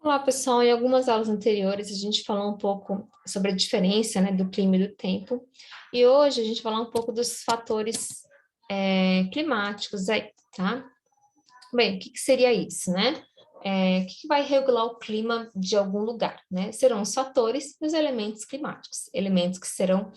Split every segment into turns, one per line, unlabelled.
Olá, pessoal. Em algumas aulas anteriores, a gente falou um pouco sobre a diferença, né, do clima e do tempo. E hoje a gente vai falar um pouco dos fatores climáticos aí, tá? Bem, o que seria isso, né? O que vai regular o clima de algum lugar, né? Serão os fatores e os elementos climáticos, elementos que serão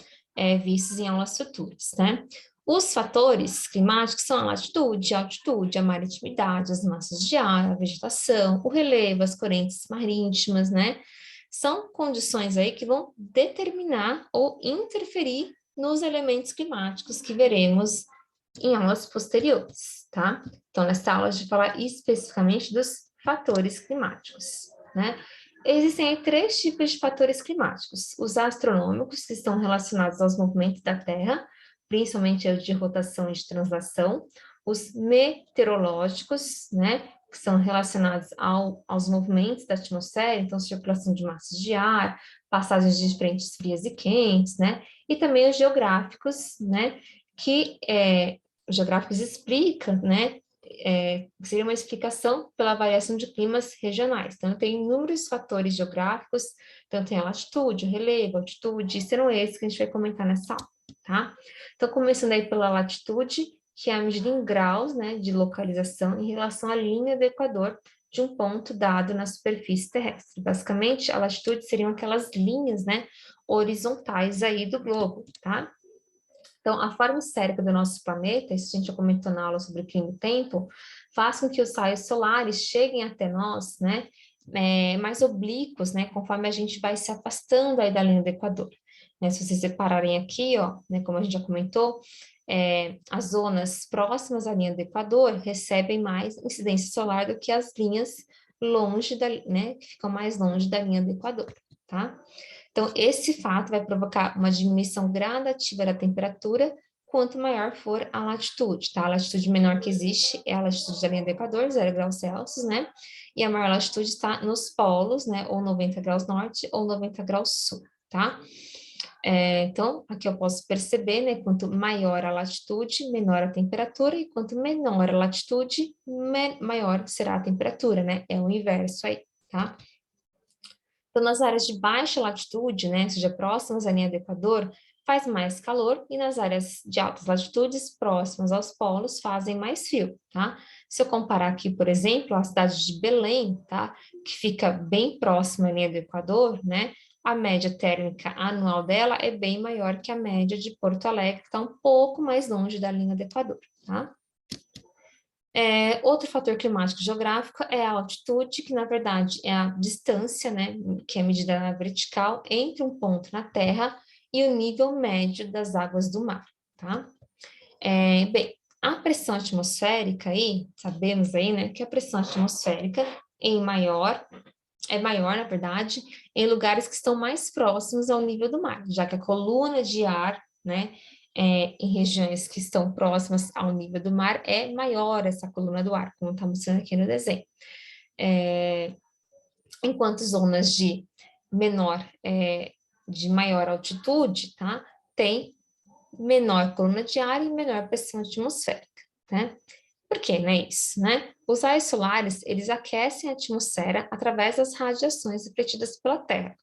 vistos em aulas futuras, né? Os fatores climáticos são a latitude, a altitude, a maritimidade, as massas de ar, a vegetação, o relevo, as correntes marítimas, né? São condições aí que vão determinar ou interferir nos elementos climáticos que veremos em aulas posteriores, tá? Então, nessa aula, a gente vai falar especificamente dos fatores climáticos, né? Existem aí três tipos de fatores climáticos: os astronômicos, que estão relacionados aos movimentos da Terra, principalmente os de rotação e de translação; os meteorológicos, né, que são relacionados aos movimentos da atmosfera, então circulação de massas de ar, passagens de frentes frias e quentes, né, e também os geográficos, né, que os geográficos explicam, né, seria uma explicação pela variação de climas regionais. Então, tem inúmeros fatores geográficos, então tem a latitude, o relevo, a altitude, serão esses que a gente vai comentar nessa aula, tá? Então, começando aí pela latitude, que é a medida em graus, né, de localização em relação à linha do Equador de um ponto dado na superfície terrestre. Basicamente, a latitude seriam aquelas linhas, né, horizontais aí do globo, tá? Então, a forma esférica do nosso planeta, isso a gente já comentou na aula sobre o clima e tempo, faz com que os raios solares cheguem até nós, né, mais oblíquos, né, conforme a gente vai se afastando aí da linha do Equador. Né, se vocês separarem aqui, ó, né, como a gente já comentou, as zonas próximas à linha do Equador recebem mais incidência solar do que as linhas longe da, né, que ficam mais longe da linha do Equador, tá? Então, esse fato vai provocar uma diminuição gradativa da temperatura quanto maior for a latitude, tá? A latitude menor que existe é a latitude da linha do Equador, 0 graus Celsius, né? E a maior latitude está nos polos, né? Ou 90 graus norte ou 90 graus sul, tá? Então, aqui eu posso perceber, né? Quanto maior a latitude, menor a temperatura, e quanto menor a latitude, maior será a temperatura, né? É o inverso aí, tá? Então, nas áreas de baixa latitude, né, ou seja, próximas à linha do Equador, faz mais calor, e nas áreas de altas latitudes, próximas aos polos, fazem mais frio, tá? Se eu comparar aqui, por exemplo, a cidade de Belém, tá, que fica bem próxima à linha do Equador, né, a média térmica anual dela é bem maior que a média de Porto Alegre, que está um pouco mais longe da linha do Equador, tá? Outro fator climático geográfico é a altitude, que na verdade é a distância, né, que é medida na vertical, entre um ponto na Terra e o nível médio das águas do mar, tá? Bem, a pressão atmosférica aí, sabemos aí, né, que a pressão atmosférica é maior, na verdade, em lugares que estão mais próximos ao nível do mar, já que a coluna de ar, né, em regiões que estão próximas ao nível do mar, é maior essa coluna do ar, como está mostrando aqui no desenho. Enquanto zonas de maior altitude, tá, tem menor coluna de ar e menor pressão atmosférica, né? Por que, né, isso, né? Os raios solares, eles aquecem a atmosfera através das radiações refletidas pela Terra.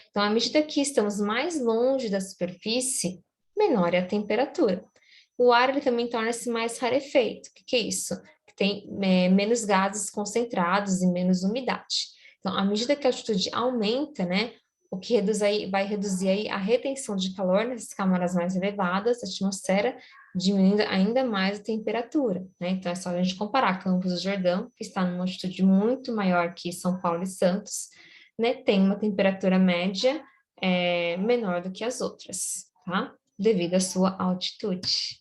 Então, à medida que estamos mais longe da superfície, menor é a temperatura. O ar, ele também torna-se mais rarefeito. O que é isso? Que tem menos gases concentrados e menos umidade. Então, à medida que a altitude aumenta, né, o que vai reduzir aí a retenção de calor nessas camadas mais elevadas da atmosfera, diminuindo ainda mais a temperatura, né? Então, é só a gente comparar Campos do Jordão, que está numa altitude muito maior que São Paulo e Santos, né? Tem uma temperatura média menor do que as outras, tá? Devido à sua altitude.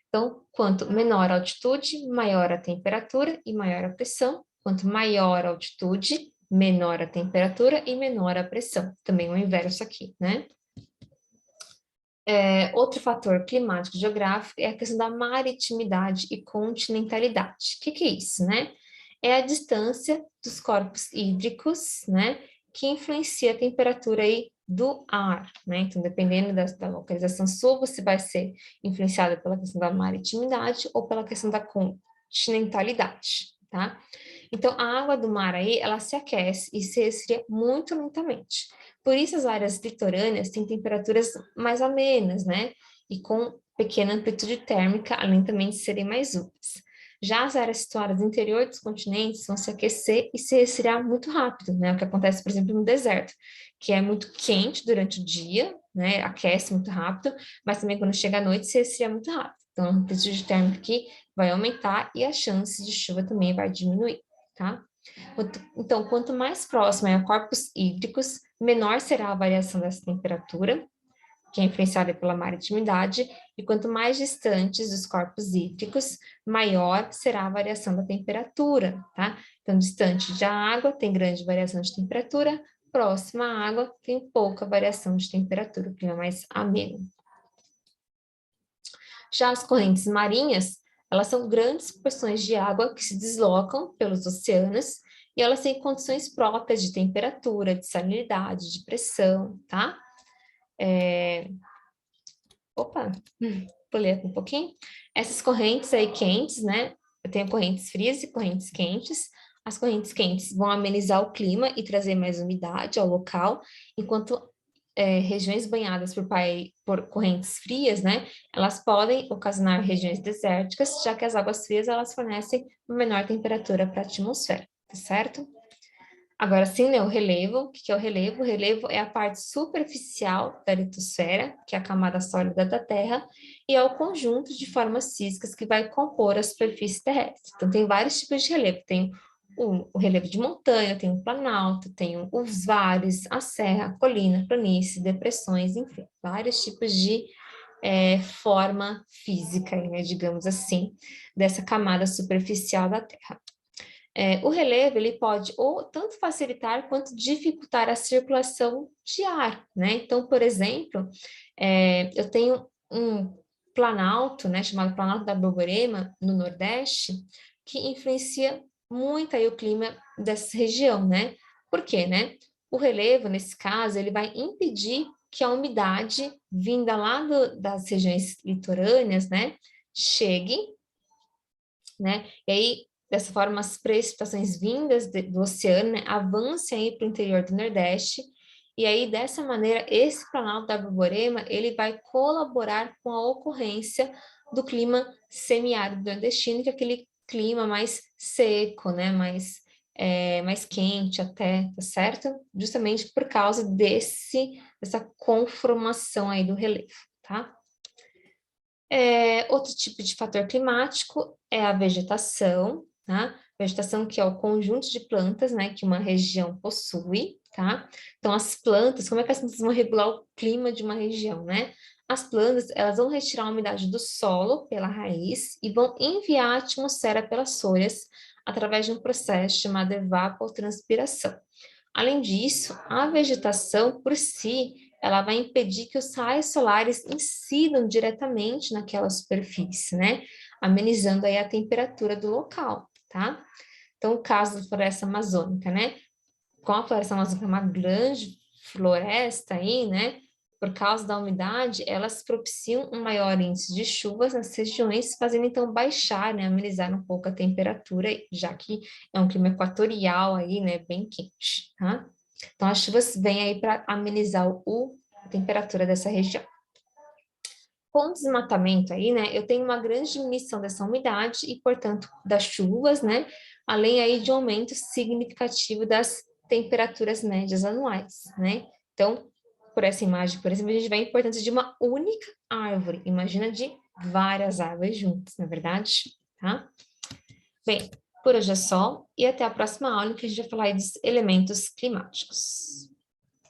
Então, quanto menor a altitude, maior a temperatura e maior a pressão. Quanto maior a altitude, menor a temperatura e menor a pressão. Também o inverso aqui, né? Outro fator climático geográfico é a questão da maritimidade e continentalidade. O que é isso, né? É a distância dos corpos hídricos, né, que influencia a temperatura aí do ar, né? Então, dependendo da localização sua, você vai ser influenciada pela questão da maritimidade ou pela questão da continentalidade, tá? Então, a água do mar aí, ela se aquece e se resfria muito lentamente. Por isso, as áreas litorâneas têm temperaturas mais amenas, né? E com pequena amplitude térmica, além também de serem mais úmidas. Já as áreas situadas no interior dos continentes vão se aquecer e se resfriar muito rápido, né? O que acontece, por exemplo, no deserto, que é muito quente durante o dia, né? Aquece muito rápido, mas também quando chega a noite se resfria muito rápido. Então, a amplitude térmica aqui vai aumentar e a chance de chuva também vai diminuir, tá? Então, quanto mais próximo a corpos hídricos, menor será a variação dessa temperatura, que é influenciada pela maritimidade, e quanto mais distantes dos corpos hídricos, maior será a variação da temperatura, tá? Então, distante da água tem grande variação de temperatura, próxima à água tem pouca variação de temperatura, o clima é mais ameno. Já as correntes marinhas, elas são grandes porções de água que se deslocam pelos oceanos e elas têm condições próprias de temperatura, de salinidade, de pressão, tá? Opa, pulei aqui um pouquinho. Essas correntes aí quentes, né? Eu tenho correntes frias e correntes quentes. As correntes quentes vão amenizar o clima e trazer mais umidade ao local, enquanto regiões banhadas por correntes frias, né? Elas podem ocasionar regiões desérticas, já que as águas frias elas fornecem uma menor temperatura para a atmosfera, tá certo? Agora sim, né, o relevo. O que é o relevo? O relevo é a parte superficial da litosfera, que é a camada sólida da Terra, e é o conjunto de formas físicas que vai compor a superfície terrestre. Então, tem vários tipos de relevo. Tem o relevo de montanha, tem o planalto, tem os vales, a serra, a colina, planície, depressões, enfim, vários tipos de forma física, né, digamos assim, dessa camada superficial da Terra. O relevo ele pode ou tanto facilitar quanto dificultar a circulação de ar, né? Então, por exemplo, eu tenho um planalto, né, chamado Planalto da Borborema, no Nordeste, que influencia muito aí o clima dessa região, né? Por quê, né? O relevo, nesse caso, ele vai impedir que a umidade vinda lá das regiões litorâneas, né, chegue, né? E aí dessa forma, as precipitações vindas do oceano, né, avancem aí para o interior do Nordeste, e aí, dessa maneira, esse Planalto da Borborema, ele vai colaborar com a ocorrência do clima semiárido nordestino, que é aquele clima mais seco, né, mais quente até, tá certo? Justamente por causa dessa conformação aí do relevo, tá? Outro tipo de fator climático é a vegetação, tá? Vegetação que é o conjunto de plantas, né, que uma região possui, tá? Então, as plantas, como é que as plantas vão regular o clima de uma região, né? As plantas, elas vão retirar a umidade do solo pela raiz e vão enviar a atmosfera pelas folhas através de um processo chamado evapotranspiração. Além disso, a vegetação por si ela vai impedir que os raios solares incidam diretamente naquela superfície, né? Amenizando aí a temperatura do local, tá? Então, o caso da floresta amazônica, né? Com a floresta amazônica, uma grande floresta aí, né? Por causa da umidade, elas propiciam um maior índice de chuvas nas regiões, fazendo então baixar, né? Amenizar um pouco a temperatura, já que é um clima equatorial aí, né? Bem quente, tá? Então, as chuvas vêm aí para amenizar a temperatura dessa região. Com o desmatamento aí, né, eu tenho uma grande diminuição dessa umidade e, portanto, das chuvas, né, além aí de um aumento significativo das temperaturas médias anuais, né. Então, por essa imagem, por exemplo, a gente vê a importância de uma única árvore. Imagina de várias árvores juntas, na verdade, tá? Bem, por hoje é só, e até a próxima aula, que a gente vai falar aí dos elementos climáticos.